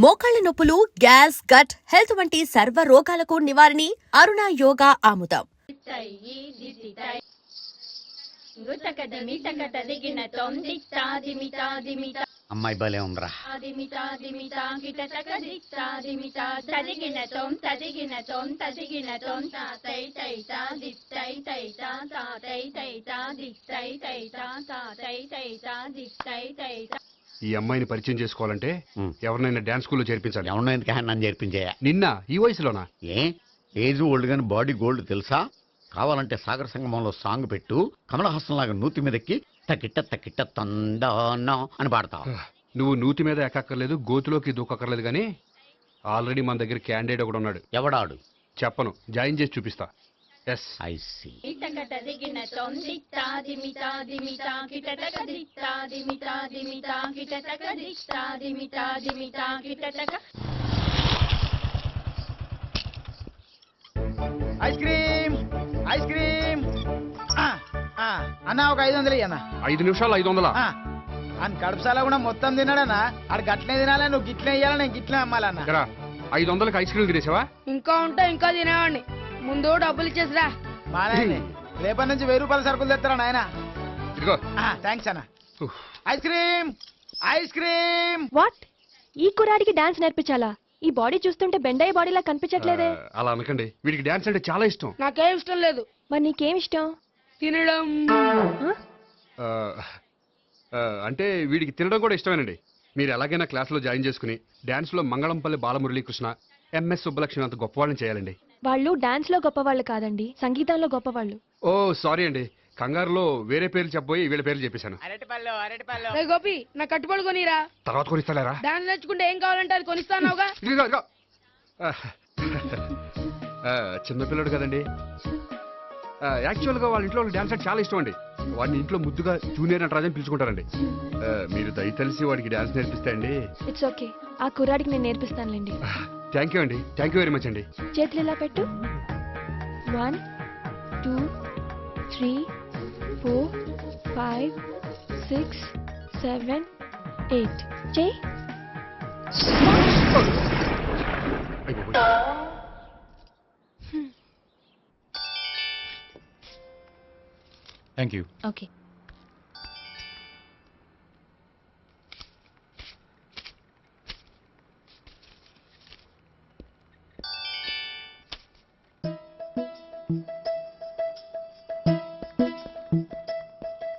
మోకాళ్ల నొప్పులు, gas, gut health వంటి సర్వ రోగాలకు నివారణి అరుణ యోగా ఆముదం. అమ్మాయి భలే ఉందిరా. ఈ అమ్మాయిని పరిచయం చేసుకోవాలంటే ఎవరినైనా డాన్స్ స్కూల్లో చేర్పించాలి. ఎవరినైనా నన్ను చేర్పించేయ. నిన్న ఈ వయసులోనా? ఏజ్ ఓల్డ్ గాని బాడీ గోల్డ్ తెలుసా? కావాలంటే సాగర సంగమంలో సాంగ్ పెట్టు, కమలహాసం లాగా నూతి మీదకి తకిట్ట తకిట్ట తందానా అని పాడతావు. నువ్వు నూతి మీద ఎక్కక్కర్లేదు, గోతులోకి దూకక్కర్లేదు, కానీ ఆల్రెడీ మన దగ్గర క్యాండిడేట్ ఒకడు ఉన్నాడు. ఎవడాడు? చెప్పను, జాయిన్ చేసి చూపిస్తా. Yes I see. Ice cream ice cream అన్న ఒక 500 అన్న. 5 నిమిషాలు 500. అని కడుపుసాల కూడా మొత్తం తిన్నాడన్నా. ఆడు గట్లే తినాలి, నువ్వు గిట్లే ఇయ్యాలి, నేను గిట్లే అమ్మాలన్న. 500కి ఐస్ క్రీమ్ తినేసావా? ఇంకా ఉంటే ఇంకా తినేవాడిని. ముందు డబ్బులు ఇచ్చేసిరా. మానే రేపటి నుంచి 1000 రూపాయల సరుకులు తెస్తారా నాయన? ఇదిగో. థ్యాంక్స్ అన్న. Ice cream ice cream. What? ఈ కుర్రాడికి డాన్స్ నేర్పించాలా? ఈ బాడీ చూస్తుంటే బెండయ్య బాడీలా కనిపించట్లేదే. అలా అనకండి, వీడికి డాన్స్ అంటే చాలా ఇష్టం. నాకేం ఇష్టం లేదు. మరి నీకేం ఇష్టం? తినడం. అంటే వీడికి తినడం కూడా ఇష్టమేనండి. మీరు ఎలాగైనా క్లాస్లో జాయిన్ చేసుకుని డాన్స్లో మంగళంపల్లి బాలమురళీకృష్ణ, ఎంఎస్ సుబ్బలక్ష్మి అంత గొప్పవాళ్ళని చేయాలండి. వాళ్ళు డాన్స్ లో గొప్పవాళ్ళు కాదండి, సంగీతంలో గొప్పవాళ్ళు. ఓ సారీ అండి, కంగారులో వేరే పేర్లు చెప్పబోయి వీళ్ళ పేర్లు చెప్పేశాను. రే గోపి, నా కట్టుబడి కొనిరా. తర్వాత కొనిస్తారా? డాన్స్ నేర్చుకుంటే ఏం కావాలంటే అది కొనిస్తానావుగా. చిన్నపిల్లడు కదండి. యాక్చువల్గా వాళ్ళ ఇంట్లో డాన్స్ అంటే చాలా ఇష్టం అండి. వాడిని ఇంట్లో ముద్దుగా జూనియర్ నటరాజని పిలుచుకుంటారండి. మీరు దయతలిసి వాడికి డాన్స్ నేర్పిస్తే అండి. ఇట్స్ ఓకే, ఆ కుర్రాడికి నేను నేర్పిస్తానులేండి. థ్యాంక్ యూ అండి, థ్యాంక్ యూ వెరీ మచ్ అండి. చేతులు ఇలా పెట్టు. 1 2 3 4 5 6 7 8 చెయ్యి. Thank you. Okay.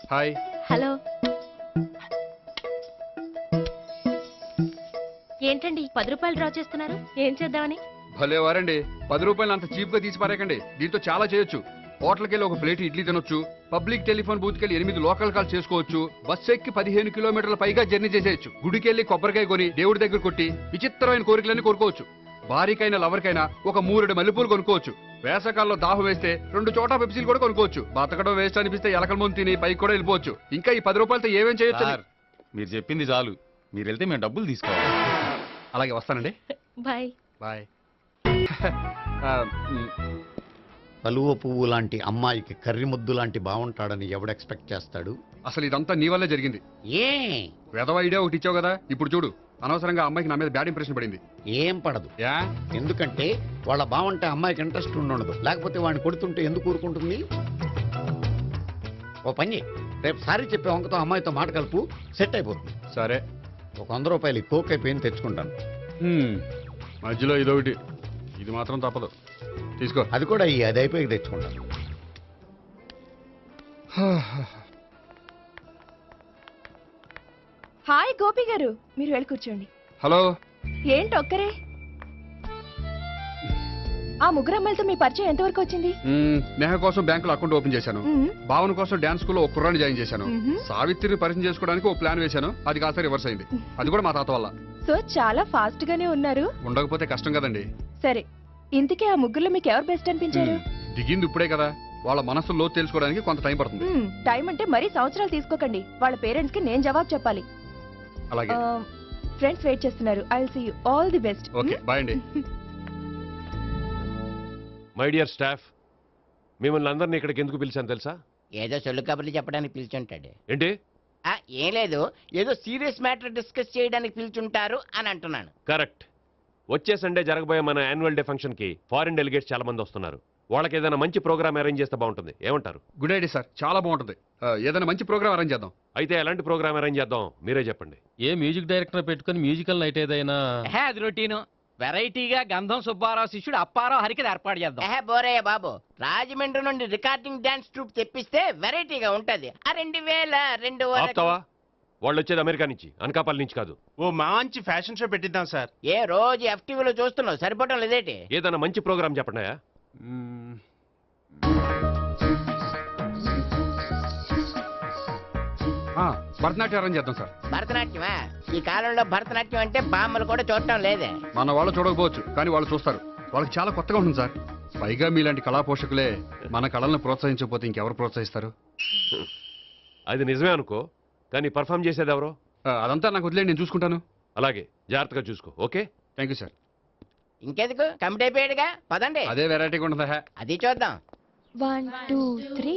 Hi. Hello. ఏంటండి 10 రూపాయలు డ్రా చేస్తున్నారు? ఏం చేద్దామని? భలే వారండి, 10 రూపాయలు అంత చీప్ గా తీసి పారేకండి. దీంతో చాలా చేయొచ్చు. హోటల్కి వెళ్ళి ఒక ప్లేట్ ఇడ్లీ తినొచ్చు, పబ్లిక్ టెలిఫోన్ బూత్కి వెళ్ళి 8 లోకల్ కాల్ చేసుకోవచ్చు, బస్సు ఎక్కి 15 కిలోమీటర్ల పైగా జర్నీ చేసేయచ్చు, గుడికి వెళ్ళి కొబ్బరికాయ కొని దేవుడి దగ్గర కొట్టి విచిత్రమైన కోరికలన్నీ కోరుకోవచ్చు, భారీకైనా లవర్కైనా ఒక 3 మల్లెపూలు కొనుక్కోవచ్చు, వేసవకాలంలో దాహం వేస్తే 2 చోట పెప్సీలు కూడా కొనుక్కోవచ్చు, బతకడం వేస్ట్ అనిపిస్తే ఎలకల ముందు తిని పైకి కూడా వెళ్ళిపోవచ్చు. ఇంకా ఈ 10 రూపాయలతో ఏమేం చేయొచ్చు? మీరు చెప్పింది చాలు, మీరు వెళ్తే మేము డబ్బులు తీసుకోవాలి. అలాగే వస్తానండి. Bye bye. కలువ పువ్వు లాంటి అమ్మాయికి కర్రి ముద్దు లాంటి బాగుంటాడని ఎవడు ఎక్స్పెక్ట్ చేస్తాడు? అసలు ఇదంతా నీ వల్లే జరిగింది. ఏ వెధవ ఐడియా ఒకటి ఇచ్చావు కదా, ఇప్పుడు చూడు అనవసరంగా అమ్మాయికి నా మీద బ్యాడ్ ఇంప్రెషన్ పడింది. ఏం పడదు. ఎందుకంటే వాళ్ళ బాగుంటే అమ్మాయికి ఇంట్రెస్ట్ ఉండదు, లేకపోతే వాడిని కొడుతుంటే ఎందుకు ఊరుకుంటుంది? ఓ పని, రేపు సారీ చెప్పే వంకతో అమ్మాయితో మాట కలుపు, సెట్ అయిపోతుంది. సరే, ఒక 100 రూపాయలు కోక్ అయిపోయింది తెచ్చుకుంటాను. మధ్యలో ఇదొకటి, ఇది మాత్రం తప్పదు, తీసుకో. అది కూడా అది అయిపోయి తెచ్చుకుంటాను. హాయ్ గోపి గారు, మీరు వెళ్ళి కూర్చోండి. హలో. ఏంటి ఒక్కరే? ఆ ముగ్గురు అమ్మాయిలతో మీ పరిచయం ఎంతవరకు వచ్చింది? నేహ కోసం బ్యాంకులో అకౌంట్ ఓపెన్ చేశాను, భావన కోసం డాన్స్ స్కూల్లో ఒక కుర్రాన్ని జాయిన్ చేశాను, సావిత్రిని పరిచయం చేసుకోవడానికి ఒక ప్లాన్ వేశాను, అది కాస్త రివర్స్ అయింది. అది కూడా మా తాత వల్ల. సో చాలా ఫాస్ట్ గానే ఉన్నారు. ఉండకపోతే కష్టం కదండి. సరే, ఇంతకీ ఆ ముగ్గురులో మీకు ఎవరు బెస్ట్ అనిపించారు? దిగింది ఇప్పుడే కదా, వాళ్ళ మనసు లోతు తెలుసుకోవడానికి కొంత టైం పడుతుంది. టైం అంటే మరీ సంవత్సరాలు తీసుకోకండి, వాళ్ళ పేరెంట్స్ కి నేను జవాబు చెప్పాలి. అలాగే. ఫ్రెండ్స్ వెయిట్ చేస్తున్నారు. I will see you. All the best. Okay, bye అండి. మై డియర్ స్టాఫ్, మిమ్మల్ని అందరినీ ఇక్కడికి ఎందుకు పిలిచాను తెలుసా? ఏదో సొల్లు కబుర్లు చెప్పడానికి పిలిచుంటాడు. ఏంటి ఏం లేదు, ఏదో సీరియస్ మ్యాటర్ డిస్కస్ చేయడానికి పిలుచుంటారు అని అంటున్నాను. కరెక్ట్. వచ్చే సండే జరగబోయే మన యాన్యువల్ డే ఫంక్షన్ కి ఫారిన్ డెలిగేట్స్ చాలా మంది వస్తున్నారు. వాళ్ళకి ఏదైనా మంచి ప్రోగ్రామ్ అరేంజ్ చేస్తే బాగుంటుంది. ఏమంటారు? గుడ్ ఐడియా సార్, చాలా బాగుంటుంది. ఏదైనా మంచి ప్రోగ్రామ్ అరేంజ్ చేద్దాం. అయితే ఎలాంటి ప్రోగ్రామ్ అరేంజ్ చేద్దాం మీరే చెప్పండి. ఏ మ్యూజిక్ డైరెక్టర్ పెట్టుకుని మ్యూజికల్ నైట్ ఏదైనా అది రొటీను. వెరైటీగా గంధం సుబ్బారావు శిష్యుడు అప్పారావు హరికి ఏర్పాటు చేద్దాం. బోరయ్య బాబు, రాజమండ్రి నుండి రికార్డింగ్ డాన్స్ ట్రూప్ తెప్పిస్తే వెరైటీగా ఉంటది. 2002 ఆపుతావా? వాళ్ళు వచ్చేది అమెరికా నుంచి, అనకాపల్లి నుంచి కాదు. ఓ మంచి ఫ్యాషన్ షో పెట్టిద్దాం సార్. ఏ రోజు FTVలో చూస్తున్నావు, సరిపోవటం లేదేటి? ఏదైనా మంచి ప్రోగ్రామ్ చెప్పండి. భరతనాట్యం అరేంజ్ చేద్దాం సార్. భరతనాట్యమా? ఈ కాలంలో భరతనాట్యం అంటే బామ్మలు కూడా చూడటం లేదే. మన వాళ్ళు చూడకపోవచ్చు, కానీ వాళ్ళు చూస్తారు. వాళ్ళకి చాలా కొత్తగా ఉంటుంది సార్. పైగా మీలాంటి కళా పోషకులే మన కళలను ప్రోత్సహించకపోతే ఇంకెవరు ప్రోత్సహిస్తారు? అది నిజమే అనుకో, కానీ పర్ఫామ్ చేసేది ఎవరో? అదంతా నాకు వదిలేండి, నేను చూసుకుంటాను. అలాగే, జాగ్రత్తగా చూసుకో. Okay, thank you sir. ఇంకెందుకు, కమిటీ అయిపోయాడుగా, పదండి. అదే వెరైటీగా ఉంటుందా? అది చూద్దాం. 1 2 3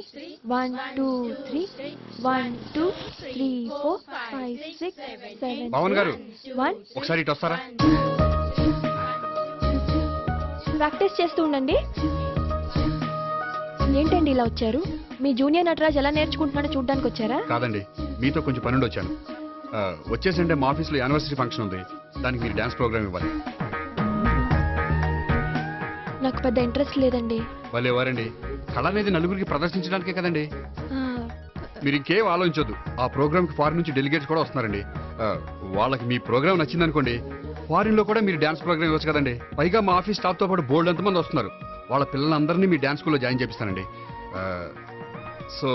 1 2 3 1 2 3 4 5 6 7 పవన్ గారు 1 ఒకసారి ఇటు వస్తారా? ప్రాక్టీస్ చేస్తూ ఉండండి. ఏంటండి ఇలా వచ్చారు? మీ జూనియర్ నటరాజ్ ఎలా నేర్చుకుంటున్నాడో చూడడానికి వచ్చారా? కాదండి, మీతో కొంచెం పనుండి వచ్చాను. వచ్చేసంటే మా ఆఫీస్లో యానివర్సరీ ఫంక్షన్ ఉంది, దానికి మీరు డ్యాన్స్ ప్రోగ్రామ్ ఇవ్వాలి. నాకు పెద్ద ఇంట్రెస్ట్ లేదండి. వాళ్ళు ఎవరండి? కళ అనేది నలుగురికి ప్రదర్శించడానికే కదండి. ఆ, మీరు ఇంకేం ఆలోచించొద్దు. ఆ ప్రోగ్రామ్కి ఫారిన్ నుంచి డెలిగేట్స్ కూడా వస్తున్నారండి. వాళ్ళకి మీ ప్రోగ్రామ్ నచ్చిందనుకోండి, ఫారిన్ లో కూడా మీరు డ్యాన్స్ ప్రోగ్రామ్ ఇవ్వచ్చు కదండి. పైగా మా ఆఫీస్ స్టాఫ్ తో పాటు బోల్డ్ ఎంతమంది వస్తున్నారు. వాళ్ళ పిల్లలందరినీ మీ డ్యాన్స్ స్కూల్లో జాయిన్ చేపిస్తానండి. సో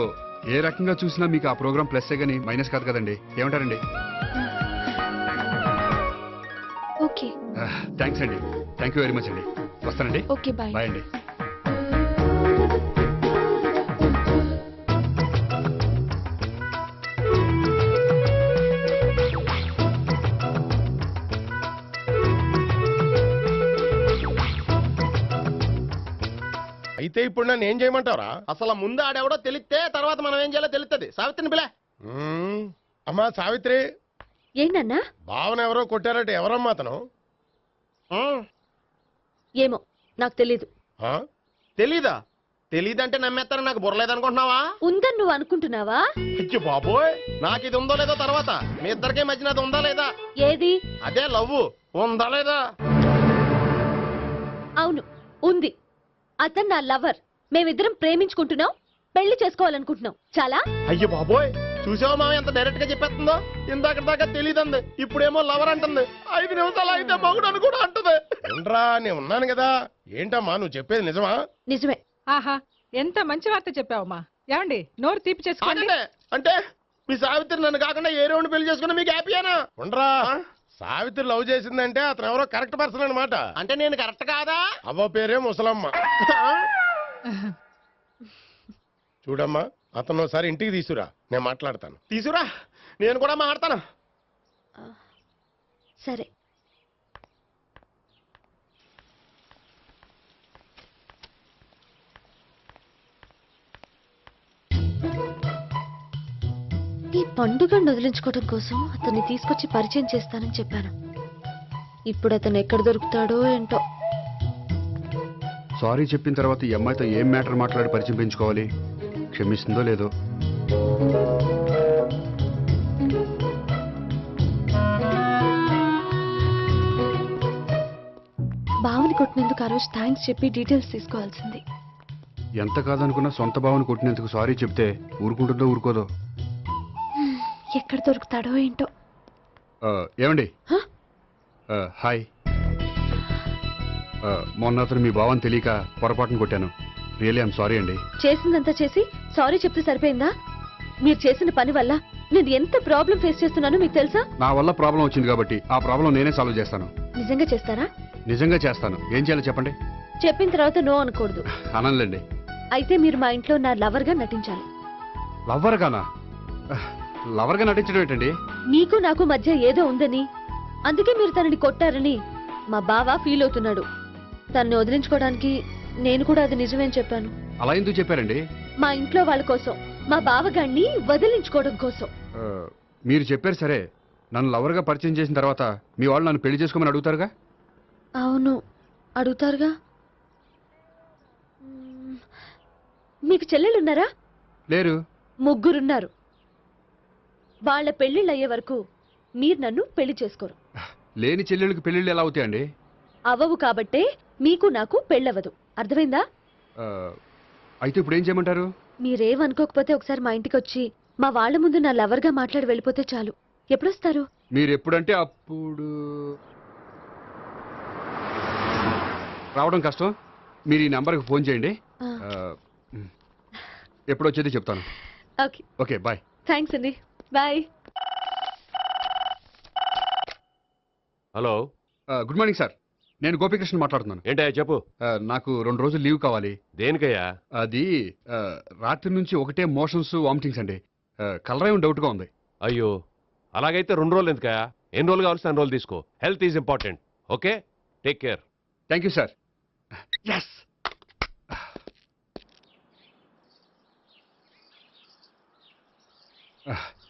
ఏ రకంగా చూసినా మీకు ఆ ప్రోగ్రామ్ ప్లస్సే కానీ మైనస్ కాదు కదండి. ఏమంటారండి? ఓకే. థ్యాంక్స్ అండి, థ్యాంక్ యూ వెరీ మచ్ అండి. వస్తానండి. Okay, bye. బాయ్ అండి. అయితే ఇప్పుడు నన్ను ఏం చేయమంటారా? అసలు ముందు ఆడెవడో తెలిస్తే తర్వాత మనం ఏం చేయాలో తెలుస్తుంది. సావిత్రిని పిల్ల. అమ్మా సావిత్రి. ఏంటన్నా? భావన ఎవరో కొట్టారట, ఎవరమ్మా అతను? ఏమో నాకు తెలీదు. తెలీదా? తెలీదంటే నమ్మేస్తారని నాకు బుర్రలేదనుకుంటున్నావా? ఉందని నువ్వు అనుకుంటున్నావా? అయ్యో బాబోయ్, నాకు ఇది ఉందో లేదో తర్వాత మీ ఇద్దరికే మధ్యన అది ఉందా లేదా? ఏది? అదే లవ్ ఉందా లేదా? అవును, ఉంది. అతను నా లవర్. మేమిద్దరం ప్రేమించుకుంటున్నాం, పెళ్లి చేసుకోవాలనుకుంటున్నాం. చాలా. అయ్యో బాబోయ్, చూసావా మామ ఎంత డైరెక్ట్ గా చెప్పేస్తుందో? ఇందాక దాకా తెలియదండి, ఇప్పుడేమో లవర్ అంటుంది. 5 నిమిషాలు అయితే మగుడు అని కూడా అంటుంది. ఉండరా, నేను ఉన్నాను కదా. ఏంటమ్మా నువ్వు చెప్పేది నిజమా? నిజమే. ఆహా, ఎంత మంచి వార్త చెప్పావమ్మా. ఏమండి, నోరు తీపి చేసుకోండి. అంటే మీ సావిత్రి నన్ను కాకుండా ఏ రౌండ్ పెళ్లి చేసుకున్నా మీకు హ్యాపీయేనా? ఉండరా, సావిత్రి లవ్ చేసిందంటే అతను ఎవరో కరెక్ట్ పర్సన్ అనమాట. అంటే నేను కరెక్ట్ కాదా? అవ్వ పేరే ముసలమ్మ. చూడమ్మా, అతను ఒకసారి ఇంటికి తీసుకురా, నేను మాట్లాడతాను. తీసుకురా, నేను కూడా మాట్లాడతాను. సరే. ఈ పండుగను వదిలించుకోవడం కోసం అతన్ని తీసుకొచ్చి పరిచయం చేస్తానని చెప్పాను. ఇప్పుడు అతను ఎక్కడ దొరుకుతాడో ఏంటో. సారీ చెప్పిన తర్వాత ఈ అమ్మాయితో ఏం మ్యాటర్ మాట్లాడి పరిచయం పెంచుకోవాలి? క్షమిస్తుందో లేదో. బావని కొట్టినందుకు ఆ రోజు థ్యాంక్స్ చెప్పి డీటెయిల్స్ తీసుకోవాల్సింది. ఎంత కాదనుకున్నా సొంత భావన కొట్టినందుకు సారీ చెప్తే ఊరుకుంటుందో ఊరుకోదో. ఎక్కడ దొరుకుతాడో ఏంటో. ఏమండి? హాయ్. మొన్న అతను మీ భావన తెలియక పొరపాటును కొట్టాను. రియల్లీ ఐఎమ్ సారీ అండి. చేసిందంతా చేసి సారీ చెప్తే సరిపోయిందా? మీరు చేసిన పని వల్ల నేను ఎంత ప్రాబ్లం ఫేస్ చేస్తున్నానో మీకు తెలుసా? నా వల్ల ప్రాబ్లం వచ్చింది కాబట్టి ఆ ప్రాబ్లం నేనే సాల్వ్ చేస్తాను. నిజంగా చేస్తారా? నిజంగా చేస్తాను. ఏం చేయాలో చెప్పండి. చెప్పిన తర్వాత నో అనకూడదు. అనంలేండి. అయితే మీరు మా ఇంట్లో నా లవర్ గా నటించాలి. లవర్ గానా? లవర్ గా నటించడం ఏంటండి? నీకు నాకు మధ్య ఏదో ఉందని, అందుకే మీరు తనని కొట్టారని మా బావ ఫీల్ అవుతున్నాడు. తనని వదిలించుకోవడానికి నేను కూడా అది నిజమేని చెప్పాను. అలా ఎందుకు చెప్పారండి? మా ఇంట్లో వాళ్ళ కోసం, మా బావగాన్ని వదిలించుకోవడం కోసం. మీరు చెప్పారు సరే, నన్ను లవర్గా పరిచయం చేసిన తర్వాత మీ వాళ్ళు నన్ను పెళ్లి చేసుకోమని అడుగుతారుగా? అవును, అడుగుతారుగా. మీకు చెల్లెలున్నారా? లేరు. ముగ్గురున్నారు. వాళ్ళ పెళ్ళిళ్ళు అయ్యే వరకు మీరు నన్ను పెళ్లి చేసుకోరు. లేని చెల్లెళ్ళకి పెళ్ళిళ్ళు ఎలా అవుతాయండి? అవ్వవు కాబట్టే మీకు నాకు పెళ్ళవదు. అర్థమైందా? ఆ, అయితే ఇప్పుడు ఏం చేయమంటారు? మీరేమనుకోకపోతే ఒకసారి మా ఇంటికి వచ్చి మా వాళ్ళ ముందు నా లవర్గా మాట్లాడి వెళ్ళిపోతే చాలు. ఎప్పుడొస్తారు? మీరు ఎప్పుడంటే అప్పుడు. రావడం కష్టం. మీరు ఈ నెంబర్కి ఫోన్ చేయండి. ఆ. ఎప్పుడు వచ్చేది చెప్తాను. ఓకే. Okay, bye. థ్యాంక్స్ అండి. Bye. Hello, good morning sir. నేను గోపికృష్ణ మాట్లాడుతున్నాను. ఏంటయ్యా చెప్పు. నాకు 2 రోజులు లీవ్ కావాలి. దేనికయ్యా? అది రాత్రి నుంచి ఒకటే మోషన్స్, వామిటింగ్స్ అండి. కలరేం డౌట్గా ఉంది. అయ్యో, అలాగైతే 2 రోజులు ఎందుకయ్యా? ఎన్ని రోజులు కావాల్సిన అన్ని రోజులు తీసుకో. Health is important. Okay, take care. Thank you sir. Yes.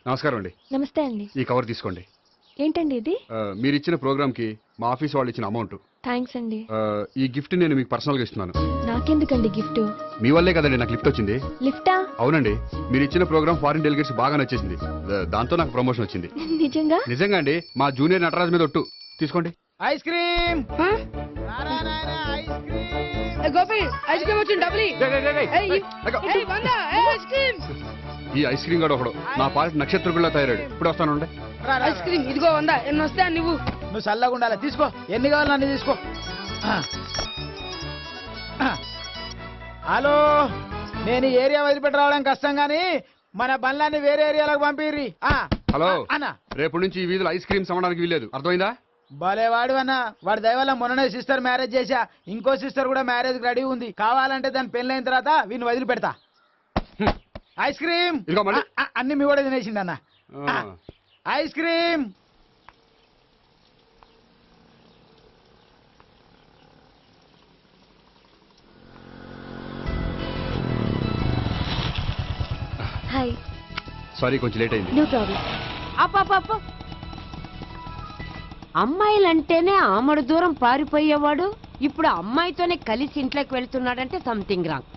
నమస్కారం అండి. నమస్తే అండి. ఈ కవర్ తీసుకోండి. ఏంటండి ఇది? మీరు ఇచ్చిన ప్రోగ్రామ్కి మా ఆఫీస్ వాళ్ళు ఇచ్చిన అమౌంట్. థ్యాంక్స్ అండి. ఈ గిఫ్ట్ నేను మీకు పర్సనల్గా ఇస్తున్నాను. నాకెందుకండి గిఫ్ట్? మీ వల్లే కదండి నాకు లిఫ్ట్ వచ్చింది. లిఫ్టా? అవునండి, మీరు ఇచ్చిన ప్రోగ్రామ్ ఫారిన్ డెలిగేట్స్ బాగా నచ్చేసింది. దాంతో నాకు ప్రమోషన్ వచ్చింది. నిజంగా? నిజంగా అండి. మా జూనియర్ నటరాజ్ మీద ఒట్టు. తీసుకోండి. Ice cream. ఆ? రారా నాయనా, ఐస్ క్రీమ్. ఏ గోపి, ఐస్ క్రీమ్ వచ్చింది, డబ్బులు ఇయ్యి. ఏయ్, వందా, ఐస్ క్రీమ్. ఈ ఐస్ క్రీమ్ గడు ఒకడు నా పాలిట నక్షత్రకుల్లా తయారాడు. ఇప్పుడు వస్తాను. రా, రా, ఐస్ క్రీమ్ ఇదిగో 100. ఎన్ని వస్తే నువ్వు నువ్వు చల్లగా ఉండాలి. తీసుకో, ఎన్ని కావాలి అన్ని తీసుకో. ఆ. ఆ. హలో, నేను ఈ ఏరియా వదిలిపెట్టి రావడం కష్టం గానీ మన బండ్లన్నీ వేరే ఏరియాలకు పంపిర్రి. హలో అన్న, రేపు నుంచి ఈ వీధిలో ఐస్ క్రీమ్స్ అమ్మడానికి వీల్లేదు. అర్థమైందా? భలేవాడు అన్న. వాడి దయవల్ల మొన్ననే సిస్టర్ మ్యారేజ్ చేశా. ఇంకో సిస్టర్ కూడా మ్యారేజ్ రెడీ ఉంది. కావాలంటే దాని పెళ్ళైన తర్వాత వీడిని వదిలిపెడతా. ఐస్ క్రీమ్ ఇదిగో మళ్ళీ. అన్ని మీ కూడా తినేసిండి అన్న. Ice cream. హాయ్. సారీ, కొంచెం లేట్ అయింది. No problem. అప్ప అమ్మాయిలంటేనే ఆమడు దూరం పారిపోయేవాడు ఇప్పుడు అమ్మాయితోనే కలిసి ఇంట్లోకి వెళ్తున్నాడంటే సంథింగ్ రాంగ్.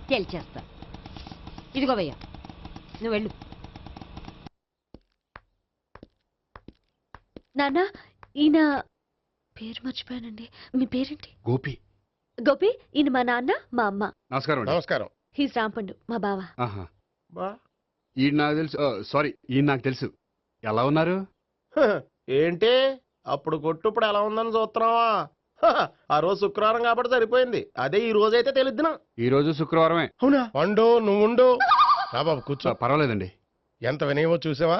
తేల్చేస్తా. ఇదిగో భయ్యా, నువ్వు వెళ్ళు. నాన్న, ఈయన పేరు మర్చిపోయానండి. మీ పేరేంటి? గోపి. గోపి, ఈయన మా నాన్న, మా అమ్మ. నమస్కారం. నమస్కారం. హీస్ రాంపండు, మా బావ. ఆహా. ఈయన నాకు తెలుసు. సారీ, ఈయన నాకు తెలుసు. ఎలా ఉన్నారు? ఏంటి అప్పుడు కొట్టు ఇప్పుడు ఎలా ఉందని చూస్తున్నావా? ఆ రోజు శుక్రవారం కాబట్టి సరిపోయింది. అదే ఈ రోజు అయితే తెలిద్దునా. ఈ రోజు శుక్రవారమే. అవునా? వండు, నువ్వు ఉండు. రా బాబు, కూర్చో. పర్వాలేదండి. ఎంత వినయమో చూసావా?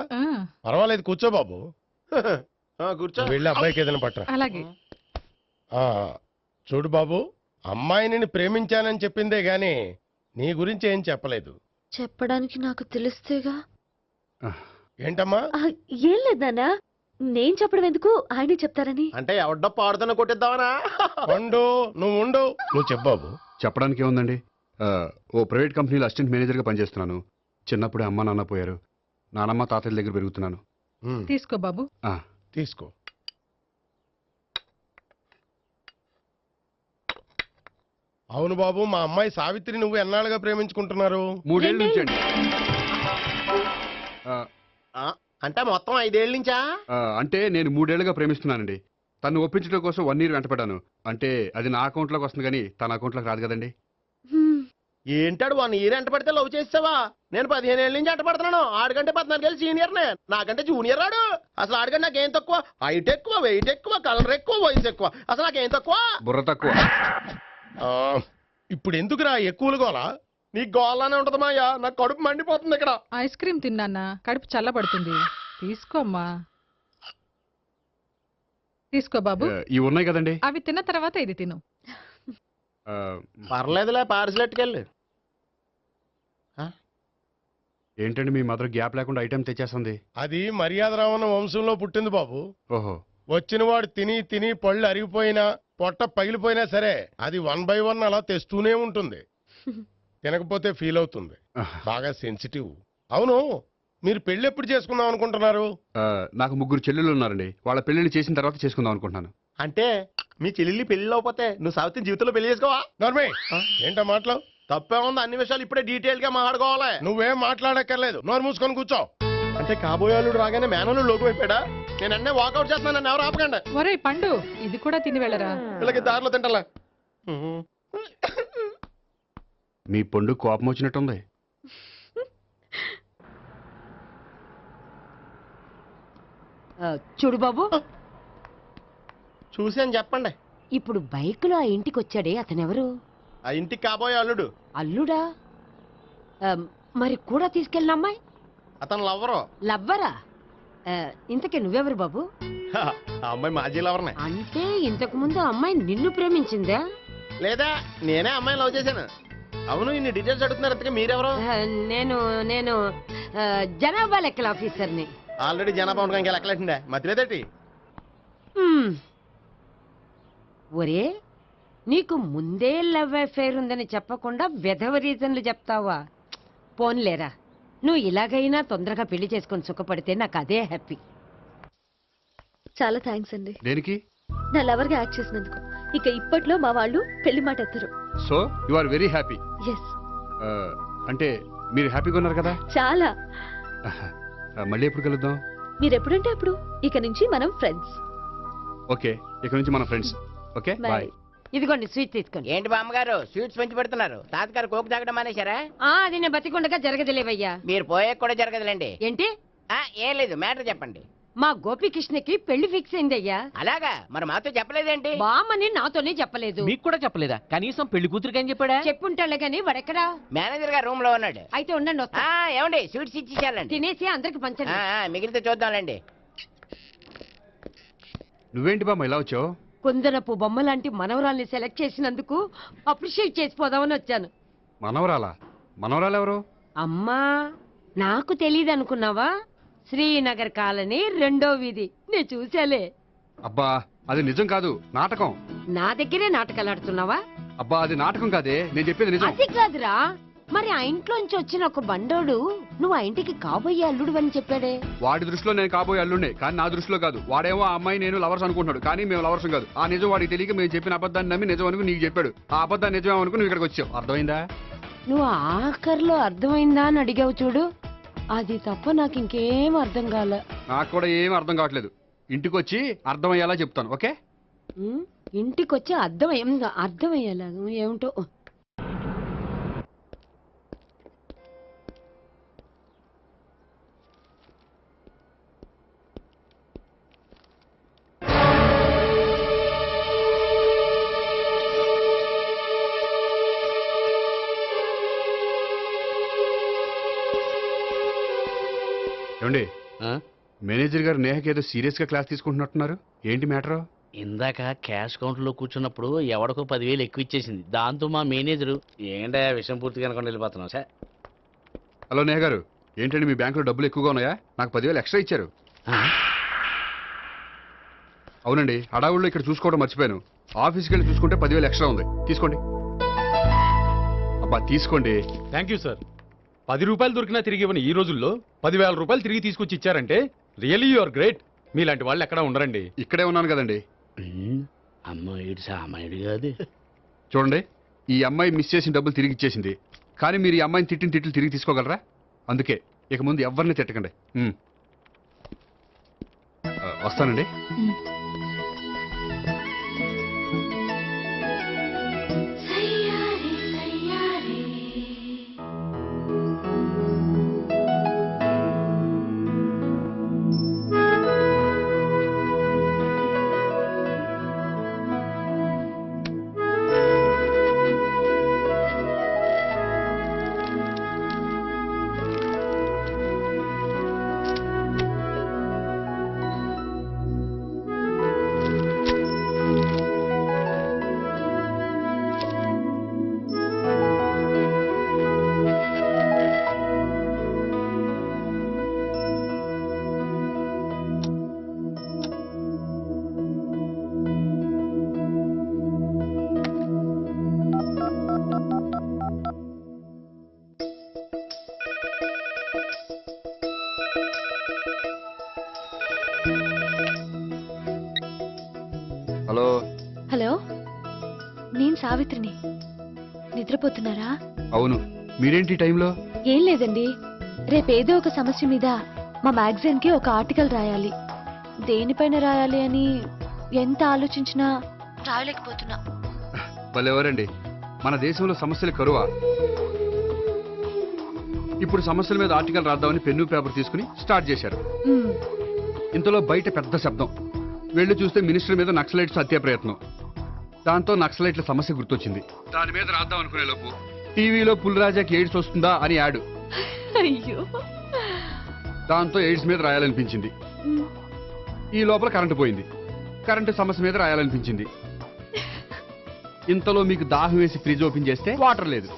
పర్వాలేదు, కూర్చో బాబు. కూర్చో. వెళ్ళి అబ్బాయికి ఏదైనా పట్టరా. అలాగే. చూడు బాబు, అమ్మాయిని ప్రేమించానని చెప్పిందే గాని నీ గురించి ఏం చెప్పలేదు. చెప్పడానికి నాకు తెలిస్తేగా. ఏంటమ్మా? ఏం లేదు నాన్న, నేను చెప్పడం ఎందుకు, ఆయనే చెప్తారని. అంటే ఎవడ్డో పాడుతున్న కొట్టిద్దామనా? ఉండు, నువ్వు ఉండు. నువ్వు చెప్పు బాబు. చెప్పడానికి ఏముందండి, ఓ ప్రైవేట్ కంపెనీలో అసిస్టెంట్ మేనేజర్గా పనిచేస్తున్నాను. చిన్నప్పుడే అమ్మ నాన్న పోయారు. నానమ్మ తాతయ్య దగ్గర పెరుగుతున్నాను. తీసుకో బాబు. తీసుకో. అవును బాబు, మా అమ్మాయి సావిత్రి నువ్వు ఎన్నాళ్ళుగా ప్రేమించుకుంటున్నారు? 3 ఏళ్ళ నుంచి అండి. అంటే మొత్తం 5 ఏళ్ళ నుంచా? అంటే నేను 3 ఏళ్ళుగా ప్రేమిస్తున్నానండి. తను ఒప్పించడం కోసం 1 year వెంటపడ్డాను. అంటే అది నా అకౌంట్లోకి వస్తుంది కానీ తన అకౌంట్లోకి రాదు కదండి. ఏంటాడు 1 year ఎంట పడితే లవ్ చేసావా? నేను 15 ఏళ్ళ నుంచి ఎంట పడుతున్నాను. ఆడికంటే 14 ఏళ్ళు సీనియర్నే. నాకంటే జూనియర్ ఆడు. అసలు ఆడికంటే నాకేం తక్కువ? హైట్ ఎక్కువ, వెయిట్ ఎక్కువ, కలర్ ఎక్కువ, వయసు ఎక్కువ. అసలు నాకేం తక్కువ? బుర్ర తక్కువ. ఇప్పుడు ఎందుకురా ఎక్కువలు గోలా? నీకు గోలానే ఉంటదమాయ్యా. నాకు కడుపు మండిపోతుంది ఇక్కడ. ఐస్ క్రీమ్ తిన్నా, కడుపు చల్లబడుతుంది. తీసుకోమ్మా. తీసుకో బాబు. ఇవి ఉన్నాయి కదండి. అవి తిన్న తర్వాత ఇది తిను. పర్లేదులే, పార్సిల్ ఎట్టుకెళ్ళి. ఏంటండి మీ మదర్ గ్యాప్ లేకుండా ఐటెం తెచ్చేస్తుంది? అది మర్యాద రావణ వంశంలో పుట్టింది బాబు. ఓహో. వచ్చిన వాడు తిని తిని పళ్ళు అరిగిపోయినా పొట్ట పగిలిపోయినా సరే అది 1 by 1 అలా తెస్తూనే ఉంటుంది. తినకపోతే ఫీల్ అవుతుంది. బాగా సెన్సిటివ్. అవును, మీరు పెళ్లి ఎప్పుడు చేసుకుందాం అనుకుంటున్నారు? నాకు 3 చెల్లెలు ఉన్నారండి. వాళ్ళ పెళ్లిళ్ళు చేసిన తర్వాత చేసుకుందాం అనుకుంటున్నాను. అంటే మీ చెల్లెల్ని పెళ్లి అవ్వకపోతే నువ్వు సావిత్రి జీవితంలో పెళ్లి చేసుకోవా? నర్మే ఏంటో మాటలు తప్పే ఉంది. అన్ని విషయాలు ఇప్పుడే డీటెయిల్ గా మాట్లాడుకోవాలి. నువ్వేం మాట్లాడక్కర్లేదు, నోరు మూసుకొని కూర్చో. అంటే కాబోయేవాళ్ళు రాగానే మేనలు లోకి అయిపోయాడా? నేను అన్నీ వాకౌట్ చేస్తున్నాను, నన్ను ఎవరు ఆపకండి. ఒరే పండు ఇది కూడా తిని వెళ్ళరా. వీళ్ళకి దారిలో తింటలా. మీ పండు కోపం వచ్చినట్టుంది. చూడు బాబు, చూసి అని చెప్పండి. ఇప్పుడు బైకులో ఆ ఇంటికి వచ్చాడే అతనెవరు? ఆ ఇంటికి కాబోయే అల్లుడు. అల్లుడా? మరి కూడా తీసుకెళ్ళిన అమ్మాయి? అతను లవ్వరు. లవ్వరా? ఇంతకీ నువ్వెవరు బాబు? ఆ అమ్మాయి మాజీ లవర్నే. అంటే ఇంతకు ముందు అమ్మాయి నిన్ను ప్రేమించిందా? లేదా నేనే అమ్మాయిని లవ్ చేశాను. అవును, ఇన్ని డీటెయిల్స్ అడుగుతున్నారు. ఇంతకీ మీరెవరు? నేను నేను జనాభా లెక్కల ఆఫీసర్ని. ఆల్రెడీ జనాభా ఉండగా ఇంకా లెక్కలేసిందే మధ్యలేదేటి? ఒరే, నీకు ముందే లవ్ అఫైర్ ఉందని చెప్పకుండా వెధవ రీజన్లు చెప్తావా? పోన్లేరా, నువ్వు ఇలాగైనా తొందరగా పెళ్లి చేసుకొని సుఖపడితే నాకు అదే హ్యాపీ. చాలా థ్యాంక్స్ అండి దేనికి? నా లవర్ గా యాక్ట్ చేసినందుకు. ఇక ఇప్పట్లో మా వాళ్ళు పెళ్లి మాట ఎత్తరు. So you are very happy. Yes. అంటే మీరు హ్యాపీగా ఉన్నారు కదా? చాలా. మళ్ళీ ఎప్పుడు కలుద్దాం? మీరు ఎప్పుడంటే అప్పుడు. ఇక నుంచి మనం ఫ్రెండ్స్. ఓకే, ఇక నుంచి మన ఫ్రెండ్స్. Okay, bye. ఇదిగోండి స్వీట్ తీసుకోండి. ఏంటి బామ్మగారు స్వీట్స్ పెంచి పెడుతున్నారు? తాతగారు కోకు తాగడం మానేశారా? అది నేను బతికుండగా జరగదులేవయ్యా. మీరు పోయే కూడా జరగదులేండి. ఏంటి? ఏం లేదు, మ్యాటర్ చెప్పండి. మా గోపికృష్ణకి పెళ్లి ఫిక్స్ అయిందయ్యా. అలాగా? మరి మాతో చెప్పలేదేంటి? బామ్మని నాతోనే చెప్పలేదు. మీకు కూడా చెప్పలేదా? కనీసం పెళ్లి కూతురికి అని చెప్పాడా? చెప్పుంటాలే గాని వాడెక్కడా? మేనేజర్ గారు రూమ్ లో ఉన్నాడు. అయితే ఉండండి, వస్తా. ఏమండి స్వీట్స్ ఇచ్చేసాలండి. తినేసి అందరికి పంచండి. మిగిలితే చూద్దాంలేండి. నువ్వేంటి బామ్మ ఇలా వచ్చావు? కుందనపు బొమ్మ లాంటి మనవరాల్ని సెలెక్ట్ చేసినందుకు అప్రిషియేట్ చేసిపోదామని వచ్చాను. మనవరాలా? మనవరాలు ఎవరు? అమ్మా, నాకు తెలియదు అనుకున్నావా? శ్రీనగర్ కాలనీ 2వ వీధి. నేను చూసాలే. అబ్బా, అది నిజం కాదు, నాటకం. నా దగ్గరే నాటకాలు ఆడుతున్నావా? అబ్బా, అది నాటకం కాదే, నేను చెప్పేది నిజం. అది కాదురా, మరి ఆ ఇంట్లోంచి వచ్చిన ఒక బండోడు నువ్వు ఆ ఇంటికి కాబోయే అల్లుడు అని చెప్పాడే. వాడి దృష్టిలో నేను కాబోయే అల్లుండే, కానీ నా దృష్టిలో కాదు. వాడేమో ఆ అమ్మాయి నేను లవర్స్ అనుకుంటున్నాడు, కానీ మేము లవర్స్ కాదు. ఆ నిజం వాడికి తెలియక మేము చెప్పిన అబద్ధాన్ని నమ్మి నిజం అనుకుని నీకు చెప్పాడు. ఆ అబద్ధాన్ని నిజం అనుకుని నువ్వు ఇక్కడికి వచ్చావు. అర్థమైందా? నువ్వు ఆఖర్లో అర్థమైందా అని అడిగావు చూడు, అది తప్ప నాకు ఇంకేం అర్థం కాలే. నాకు కూడా ఏం అర్థం కావట్లేదు. ఇంటికి వచ్చి అర్థమయ్యేలా చెప్తాను. ఓకే? ఇంటికి వచ్చి అర్థమయ్యేలా ఏమిటో. ఏమండి, మేనేజర్ గారు నేహకి ఏదో సీరియస్ గా క్లాస్ తీసుకుంటున్నట్టున్నారు. ఏంటి మ్యాటర్? ఇందాక క్యాష్ కౌంటర్ లో కూర్చున్నప్పుడు ఎవడికో 10,000 ఎక్కువ ఇచ్చేసింది. దాంతో మా మేనేజరు ఏంటా విషయం పూర్తిగా అనుకోండి వెళ్ళిపోతున్నాం సార్. హలో నేహ గారు, ఏంటండి మీ బ్యాంకులో డబ్బులు ఎక్కువగా ఉన్నాయా? నాకు 10,000 ఎక్స్ట్రా ఇచ్చారు. అవునండి, హడావుల్లో ఇక్కడ చూసుకోవడం మర్చిపోయాను. ఆఫీస్కి వెళ్ళి చూసుకుంటే 10,000 ఎక్స్ట్రా ఉంది. తీసుకోండి. అబ్బా తీసుకోండి. Thank you sir. 10 రూపాయలు దొరికినా తిరిగి ఇవ్వని ఈ రోజుల్లో 10,000 రూపాయలు తిరిగి తీసుకొచ్చి ఇచ్చారంటే రియల్లీ యు ఆర్ గ్రేట్. మీలాంటి వాళ్ళు ఎక్కడా ఉండరండి. ఇక్కడే ఉన్నాను కదండి. అమ్మాయిడు సామాయుడు కాదు. చూడండి, ఈ అమ్మాయి మిస్ చేసిన డబ్బులు తిరిగి ఇచ్చేసింది. కానీ మీరు ఈ అమ్మాయిని తిట్టిన తిట్లు తిరిగి తీసుకోగలరా? అందుకే ఇక ముందు ఎవరిని తిట్టకండి. వస్తానండి. హలో, నేను సావిత్రిని. నిద్రపోతున్నారా? అవును, మీరేంటి ఈ టైంలో? ఏం లేదండి, రేపేదో ఒక సమస్య మీద మా మ్యాగజైన్ కి ఒక ఆర్టికల్ రాయాలి. దేనిపైన రాయాలి అని ఎంత ఆలోచించినా రాయలేకపోతున్నా. వాళ్ళెవరండి, మన దేశంలో సమస్యలు కరువా? ఇప్పుడు సమస్యల మీద ఆర్టికల్ రాద్దామని పెన్ను పేపర్ తీసుకుని స్టార్ట్ చేశారు. మ్, ఇంతలో బయట పెద్ద శబ్దం. వెళ్ళి చూస్తే మినిస్టర్ మీద నక్సలైట్స్ హత్యా ప్రయత్నం. దాంతో నక్సలైట్ల సమస్య గుర్తొచ్చింది. దాని మీద రాద్దాం అనుకునే లోపు టీవీలో పుల్రాజాకి ఎయిడ్స్ వస్తుందా అని యాడ్. అయ్యో. దాంతో ఎయిడ్స్ మీద రాయాలనిపించింది. మ్, ఈ లోపల కరెంటు పోయింది. కరెంటు సమస్య మీద రాయాలనిపించింది. ఇంతలో మీకు దాహం వేసి ఫ్రిడ్జ్ ఓపెన్ చేస్తే వాటర్ లేదు.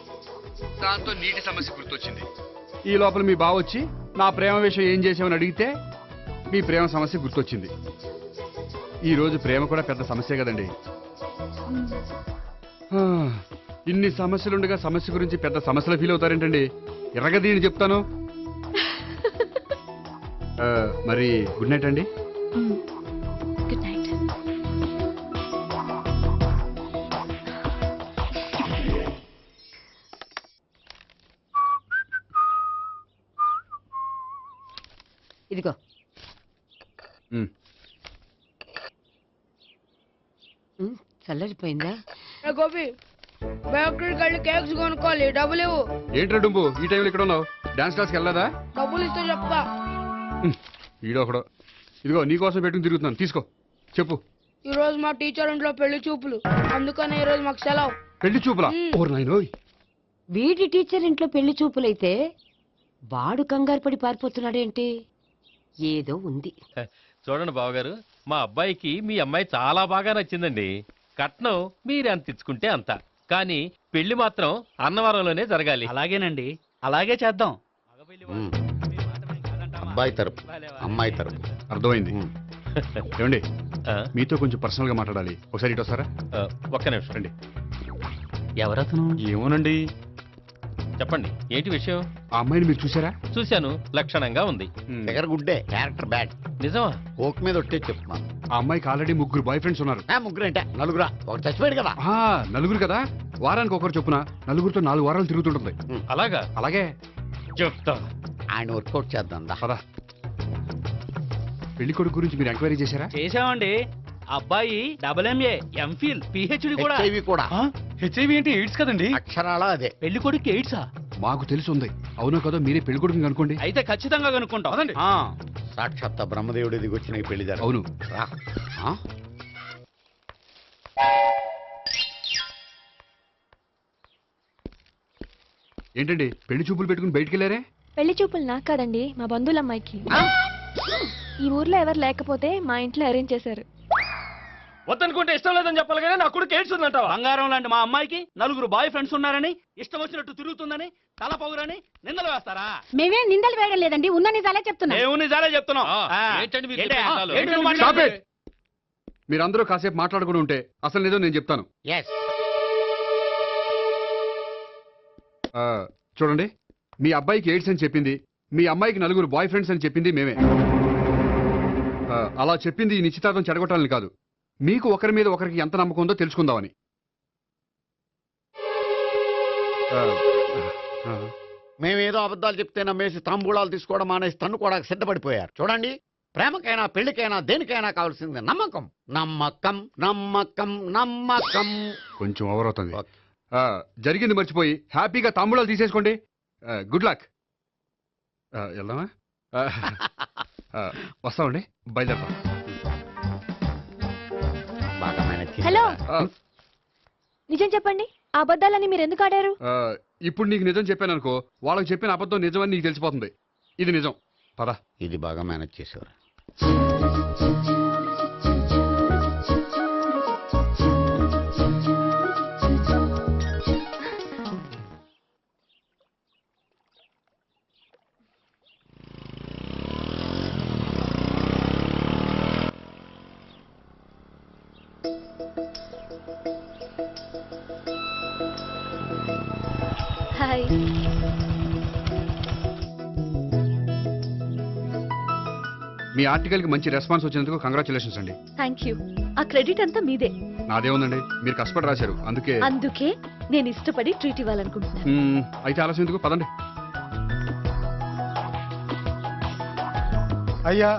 దాంతో నీటి సమస్య గుర్తొచ్చింది. ఈ లోపల మీ బావ వచ్చి నా ప్రేమ విషయం ఏం చేసామని అడిగితే మీ ప్రేమ సమస్య గుర్తొచ్చింది. ఈ రోజు ప్రేమ కూడా పెద్ద సమస్య కదండి. మ్. ఆ, ఇన్ని సమస్యలుండగా సమస్య గురించి పెద్ద సమస్యలు ఫీల్ అవుతారేంటండి? ఎర్రగదీని చెప్తాను. ఆ, మరి గుడ్ నైట్ అండి. మ్. Good night. ఇదిగో. ఉమ్. చల్లరిపోయిందా? గోపి, బేకరీకి వెళ్ళి కేక్స్ కొనుక్కోవాలి, డబ్బులు ఇవ్వు. ఏంట్రా డుంబు ఈ టైంలో ఇక్కడ ఉన్నావు? డాన్స్ క్లాస్కి వెళ్ళదా? డబ్బులు ఇస్తే చెప్తా. ఈడో ఒకడో. ఇదిగో నీకోసం పెట్టుకుని తిరుగుతున్నాను, తీసుకో. చెప్పు. ఈ రోజు మా టీచర్ ఇంట్లో పెళ్లి చూపులు, అందుకని ఈ రోజు మాకు సెలవు. పెళ్లి చూపులా? ఓర్ నాయనోయ్. వీడి టీచర్ ఇంట్లో పెళ్లి చూపులైతే వాడు కంగారు పడి పారిపోతున్నాడేంటి? ఏదో ఉంది. చూడండి బావగారు, మా అబ్బాయికి మీ అమ్మాయి చాలా బాగా నచ్చిందండి. కట్నం మీరు ఎంత ఇచ్చుకుంటే అంత, కానీ పెళ్లి మాత్రం అన్నవరంలోనే జరగాలి. అలాగేనండి, అలాగే చేద్దాం. ఉమ్. అబ్బాయి తరపు, అమ్మాయి తరపు. అర్థమైంది. ఏమండి, ఆ, మీతో కొంచెం పర్సనల్ గా మాట్లాడాలి. ఒకసారి ఇటు వస్తారా? ఆ, ఒక్క నిమిషం. రండి. ఎవరతను? ఏమోనండి. చెప్పండి, ఏంటి విషయం? ఆ అమ్మాయిని మీరు చూసారా? చూశాను, లక్షణంగా ఉంది. ఫిగర్ గుడ్డే, క్యారెక్టర్ బ్యాడ్. నిజమా? కోక్ మీద ఒట్టే చెప్తున్నాను. ఆ అమ్మాయికి ఆల్రెడీ 3 బాయ్ ఫ్రెండ్స్ ఉన్నారు. ముగ్గురు అంటే నలుగురా? ఒకటి చచ్చిపోయాడు కదా. ఆ, నలుగురు కదా, వారానికి ఒకరు చొప్పున నలుగురితో 4 వారాలు తిరుగుతుంటుంది. అలాగా? అలాగే. చెప్తా. ఆయన వర్కౌట్ చేద్దాం దా. పదా. పెళ్లి కొడుకు గురించి మీరు ఎంక్వైరీ చేశారా? చేశామండి. అబ్బాయి MA, MPhil, PhD కూడా. HIV కూడా. హెచ్ఐవి ఏంటి? ఎయిడ్స్ కదండి. అక్షరాల అదే. పెళ్లి కొడుకు ఎయిడ్సా? మాకు తెలిసి ఉంది. అవునో కదా, మీరే పెళ్లి కొడుకుని అనుకోండి. అయితే ఖచ్చితంగా కనుక్కుంటాం. సాక్షాత్ బ్రహ్మదేవుడి దిగి వచ్చిన ఈ పెళ్లి జరగదు. అవును. రా. ఆ? ఏంటండి పెళ్లి చూపులు పెట్టుకుని బయటికి వెళ్ళారే? పెళ్లి చూపులు నాకు కాదండి, మా బంధువుల అమ్మాయికి. ఈ ఊర్లో ఎవరు లేకపోతే మా ఇంట్లో అరేంజ్ చేశారు. వద్దనుకుంటే ఇష్టం లేదని చెప్పాలి కానీ నా కొడుకు ఎయిడ్స్ ఉందంటావా? బంగారం లాంటి మా అమ్మాయికి 4 బాయ్ ఫ్రెండ్స్ ఉన్నారని, ఇష్టం వచ్చినట్టు తిరుగుతుందని, తల పొగరని నిందలు వేస్తారా? మేమే నిందలు వేయడం లేదండి, ఉన్న నిజాలే చెప్తున్నా. మేము నిజాలే చెప్తున్నాం. ఏంటండి మీరు ఏంటి? చెప్పే నిజాలు? ఏంటి నువ్వు Stop మాట్లాడేది? it! మీరందరూ కాసేపు మాట్లాడుకుని ఉంటే అసలు నిజం నేను చెప్తాను. ఎస్. ఆ, చూడండి, మీ అబ్బాయికి ఎయిడ్స్ అని చెప్పింది, మీ అమ్మాయికి 4 బాయ్ ఫ్రెండ్స్ అని చెప్పింది మేమే. అలా చెప్పింది ఈ నిశ్చితార్థం చెడగొట్టాలని కాదు, మీకు ఒకరి మీద ఒకరికి ఎంత నమ్మకం ఉందో తెలుసుకుందామని. మేమేదో అబద్ధాలు చెప్తే నమ్మేసి తాంబూలాలు తీసుకోవడం మానేసి తన్ను కూడా సిద్ధపడిపోయారు. చూడండి, ప్రేమకైనా పెళ్లికైనా దేనికైనా కావాల్సింది నమ్మకం. నమ్మకం నమ్మకం నమ్మకం. కొంచెం ఓవర్ అవుతుంది. ఓకే. జరిగింది మర్చిపోయి హ్యాపీగా తాంబూలాలు తీసేసుకోండి. Good luck. వెళ్దామా? వస్తామండి, బయలుదేరతాం. బాగా మేనేజ్ చేశారు. హలో, నిజం చెప్పండి, ఆ అబద్ధాలని మీరు ఎందుకు ఆడారు? ఇప్పుడు నీకు నిజం చెప్పాను అనుకో, వాళ్ళకి చెప్పిన అబద్ధం నిజమని నీకు తెలిసిపోతుంది. ఇది నిజం. పదా. ఇది బాగా మేనేజ్ చేసేవారు. హాయ్. మీ ఆర్టికల్ కి మంచి రెస్పాన్స్ వచ్చినందుకు కంగ్రాచులేషన్స్ అండి. Thank you. ఆ క్రెడిట్ అంతా మీదే. నాదే ఉందండి, మీరు కష్టపడి రాశారు అందుకే. అందుకే నేను ఇష్టపడి ట్రీట్ ఇవ్వాలనుకుంటున్నాను. అయితే ఆలస్యం ఎందుకు, పదండి. అయ్యా,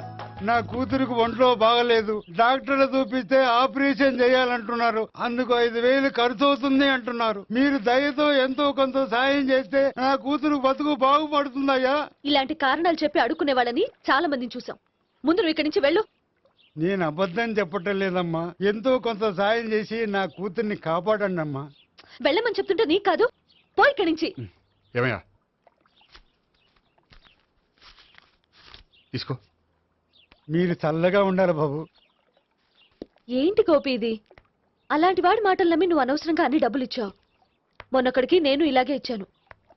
నా కూతురికి ఒంట్లో బాగలేదు, డాక్టర్లు చూపిస్తే ఆపరేషన్ చేయాలంటున్నారు. అందుకు 5,000 ఖర్చు అవుతుంది అంటున్నారు. మీరు దయతో ఎంతో కొంత సాయం చేస్తే నా కూతురు బతుకు బాగుపడుతుందయ్యా. ఇలాంటి కారణాలు చెప్పి అడుక్కునే వాళ్ళని చాలా మందిని చూసాం. ముందు నువ్వు ఇక్కడి నుంచి వెళ్ళు. నేను అబద్ధం చెప్పటం లేదమ్మా. ఎంతో కొంత సాయం చేసి నా కూతుర్ని కాపాడండి అమ్మా. వెళ్ళమని చెప్తుంటే నీకు కాదు, పో ఇక్కడి నుంచి. ఏమయ్యా, తీసుకో. మీరు చల్లగా ఉండాలి బాబు. ఏంటి గోపి ఇది? అలాంటి వాడి మాటలు నమ్మి నువ్వు అనవసరంగా అన్ని డబ్బులు ఇచ్చావు. మొన్నొక్కడికి నేను ఇలాగే ఇచ్చాను.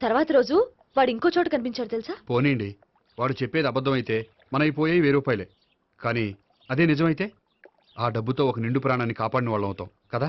తర్వాత రోజు వాడు ఇంకో చోట కనిపించాడు తెలుసా? పోనీండి, వాడు చెప్పేది అబద్ధం అయితే మనైపోయాయి 1000 రూపాయలే. కానీ అదే నిజమైతే ఆ డబ్బుతో ఒక నిండు ప్రాణాన్ని కాపాడిన వాళ్ళం అవుతాం కదా.